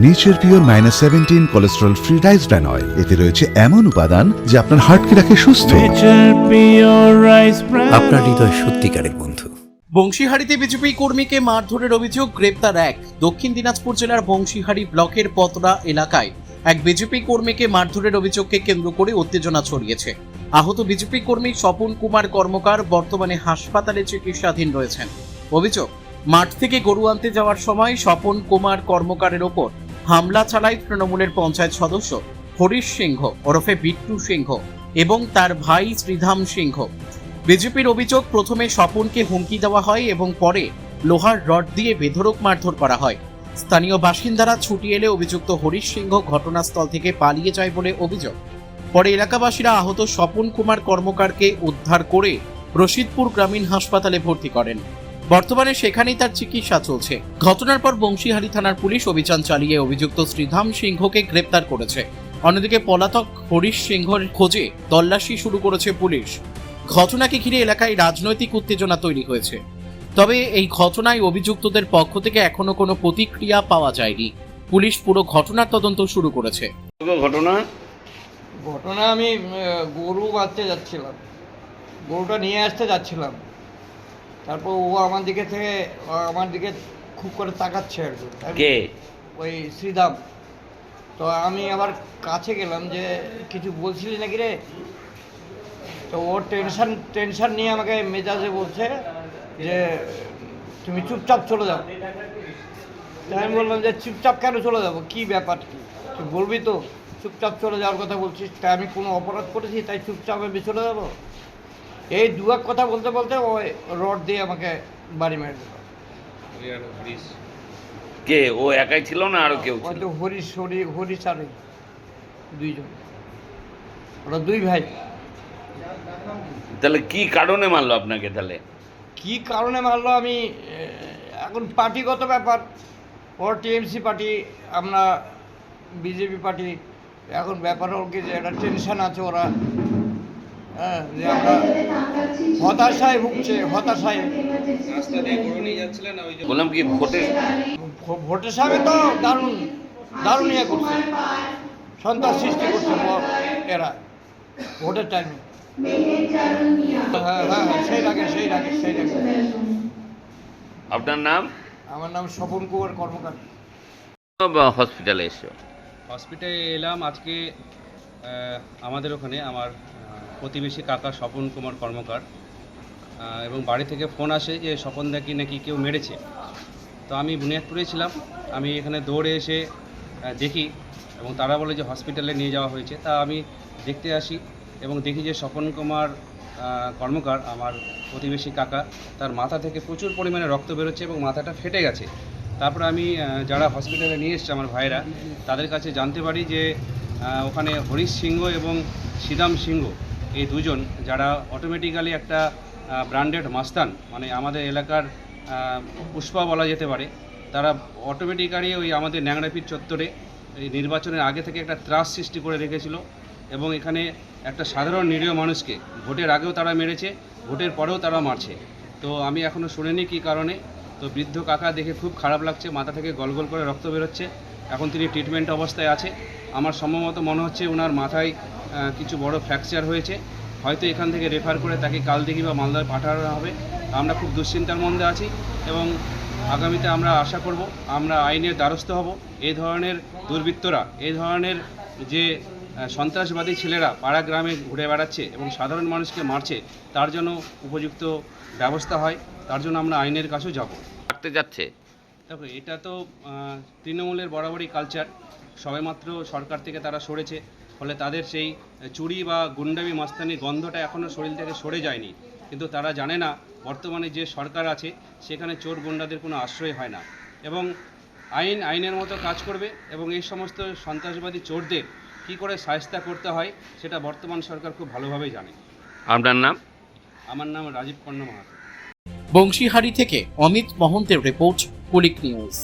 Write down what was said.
Nature pure -17 cholesterol free rice bran oil. এতে রয়েছে এমন উপাদান যা আপনার হার্টকে রাখে সুস্থ। আপনার হৃদয় সত্যিকারের বন্ধু। বংশীহারিতে বিজেপি কর্মীকে মারধরের অভিযোগ, গ্রেপ্তার এক। দক্ষিণ দিনাজপুর জেলার বংশীহারি ব্লকের পতরা এলাকায় এক বিজেপি কর্মীকে মারধরের অভিযোগকে কেন্দ্র করে উত্তেজনা ছড়িয়েছে। আহত বিজেপি কর্মী স্বপন কুমার কর্মকার বর্তমানে হাসপাতালে চিকিৎসাধীন রয়েছেন। অভিযোগ, মাঠ থেকে গরু আনতে যাওয়ার সময় স্বপন কুমার কর্মকারের ওপর হামলা চালায় তৃণমূলের পঞ্চায়েত সদস্য হরিশ সিংহ ওরফে বিট্টু সিংহ এবং তার ভাই শ্রীধাম সিংহ। বিজেপির অভিযোগ, প্রথমে স্বপনকে হুমকি দেওয়া হয় এবং পরে লোহার রড দিয়ে বেধড়ক মারধর করা হয়। স্থানীয় বাসিন্দারা ছুটি এলে অভিযুক্ত হরিশ সিংহ ঘটনাস্থল থেকে পালিয়ে যায় বলে অভিযোগ। পরে এলাকাবাসীরা আহত স্বপন কুমার কর্মকারকে উদ্ধার করে রশিদপুর গ্রামীণ হাসপাতালে ভর্তি করেন। বর্তমানে সেখানেই তার চিকিৎসা চলছে। ঘটনার পর বংশীহারি থানার পুলিশ অভিযান চালিয়ে অভিযুক্ত শ্রীধাম সিংহকে গ্রেপ্তার করেছে। অন্যদিকে পলাতক হরিশ সিংহর খোঁজে তল্লাশি শুরু করেছে পুলিশ। ঘটনাকে ঘিরে এলাকায় রাজনৈতিক উত্তেজনা তৈরি হয়েছে। তবে এই ঘটনায় অভিযুক্তদের পক্ষ থেকে এখনো কোনো প্রতিক্রিয়া পাওয়া যায়নি। পুলিশ পুরো ঘটনার তদন্ত শুরু করেছে। ঘটনা আমি গরু বাঁধতে যাচ্ছিলাম, গরুটা নিয়ে আসতে যাচ্ছিলাম। তারপর ও আমার দিকে খুব করে তাকাচ্ছে আর কি। কে? ওই শ্রীধাম। তো আমি আবার কাছে গেলাম যে কিছু বলছিলি নাকি রে। তো ও টেনশন নিয়ে আমাকে মেজাজে বলছে যে তুমি চুপচাপ চলে যাও। তাই আমি বললাম যে চুপচাপ কেন চলে যাবো, কী ব্যাপার, কি তুই বলবি তো, চুপচাপ চলে যাওয়ার কথা বলছিস, তাই আমি কোনো অপরাধ করেছি তাই চুপচাপ আমি চলে যাবো। এই দু এক কথা বলতে বলতে ওই রড দিয়ে আমাকে বাড়ি মেরে দিল। কে? ও একাই ছিল না আরো কেউ ছিল? হয়তো হরিশ আর দুইজন, ওরা দুই ভাই। তাহলে কি কারণে মারলো আপনাকে? তাহলে কি কারণে মারলো আমি এখন পার্টিগত ব্যাপার। ওর টিএমসি পার্টি, আমরা বিজেপি পার্টি। এখন ব্যাপার হল কি যে একটা টেনশন আছে ওরা, হ্যাঁ, যে আমরা হতাশায় ভুগছে, হতাশায়। বললাম কি ভোটের সামনে তো দারুণ ইয়ে করছে, সন্ত্রাস সৃষ্টি করছে এরা ভোটের টাইমে। হ্যাঁ, সেই রাগে। আপনার নাম? আমার নাম স্বপন কুমার কর্মকার। হসপিটালে এসো? হসপিটালে এলাম আজকে। আমাদের ওখানে আমার প্রতিবেশী কাকা স্বপন কুমার কর্মকার, এবং বাড়ি থেকে ফোন আসে যে স্বপনদাকে নাকি কেউ মেরেছে। তো আমি বুনিয়াদপুরে ছিলাম, আমি এখানে দৌড়ে এসে দেখি এবং তারা বলে যে হসপিটালে নিয়ে যাওয়া হয়েছে। তা আমি দেখতে আসি এবং দেখি যে স্বপন কুমার কর্মকার, আমার প্রতিবেশী কাকা, তার মাথা থেকে প্রচুর পরিমাণে রক্ত বেরোচ্ছে এবং মাথাটা ফেটে গেছে। তারপরে আমি যারা হসপিটালে নিয়ে এসছে আমার ভাইরা, তাদের কাছে জানতে পারি যে ওখানে হরিশ সিংহ এবং শ্রীধাম সিংহ, এই দুজন যারা অটোমেটিক্যালি একটা ব্র্যান্ডেড মাস্তান, মানে আমাদের এলাকার পুষ্পা বলা যেতে পারে, তারা অটোমেটিক্যালি ওই আমাদের ন্যাংরাপির চত্বরে এই নির্বাচনের আগে থেকে একটা ত্রাস সৃষ্টি করে রেখেছিল এবং এখানে একটা সাধারণ নিরীহ মানুষকে ভোটের আগেও তারা মেরেছে, ভোটের পরেও তারা মারছে। তো আমি এখনও শুনিনি কী কারণে। তো বৃদ্ধ কাকা দেখে খুব খারাপ লাগছে, মাথা থেকে গলগল করে রক্ত বেরোচ্ছে। এখন তিনি ট্রিটমেন্ট অবস্থায় আছে। আমার সম্ভবত মনে হচ্ছে ওনার মাথায় কিছু বড় ফ্র্যাকচার হয়েছে, হয়তো এখান থেকে রেফার করে তাকে কালদিঘি বা মালদায় পাঠানো হবে। আমরা খুব দুশ্চিন্তার মধ্যে আছি এবং আগামীতে আমরা আশা করব আমরা আইনের দ্বারস্থ হব। এই ধরনের দুর্বৃত্তরা, এই ধরনের যে সন্ত্রাসবাদী ছেলেরা পাড়া গ্রামে ঘুরে বেড়াচ্ছে এবং সাধারণ মানুষকে মারছে, তার জন্য উপযুক্ত ব্যবস্থা হয়, তার জন্য আমরা আইনের কাছেও যাব। থাকতে যাচ্ছে? দেখো, এটা তো তৃণমূলের বরাবরই কালচার। সবেমাত্র সরকার থেকে তারা সরেছে, ফলে তাদের সেই চুরি বা গুন্ডামি মাস্তানি গন্ধটা এখনও শরীর থেকে সরে যায়নি। কিন্তু তারা জানে না বর্তমানে যে সরকার আছে সেখানে চোর গুন্ডাদের কোনো আশ্রয় হয় না এবং আইনের মতো কাজ করবে এবং এই সমস্ত সন্ত্রাসবাদী চোরদের কী করে শায়েস্তা করতে হয় সেটা বর্তমান সরকার খুব ভালোভাবেই জানে। আপনার নাম? আমার নাম রাজীব কর্ণ মাহাতো। বংশীহারি থেকে অমিত মহন্তের রিপোর্ট, কুলিক নিউজ।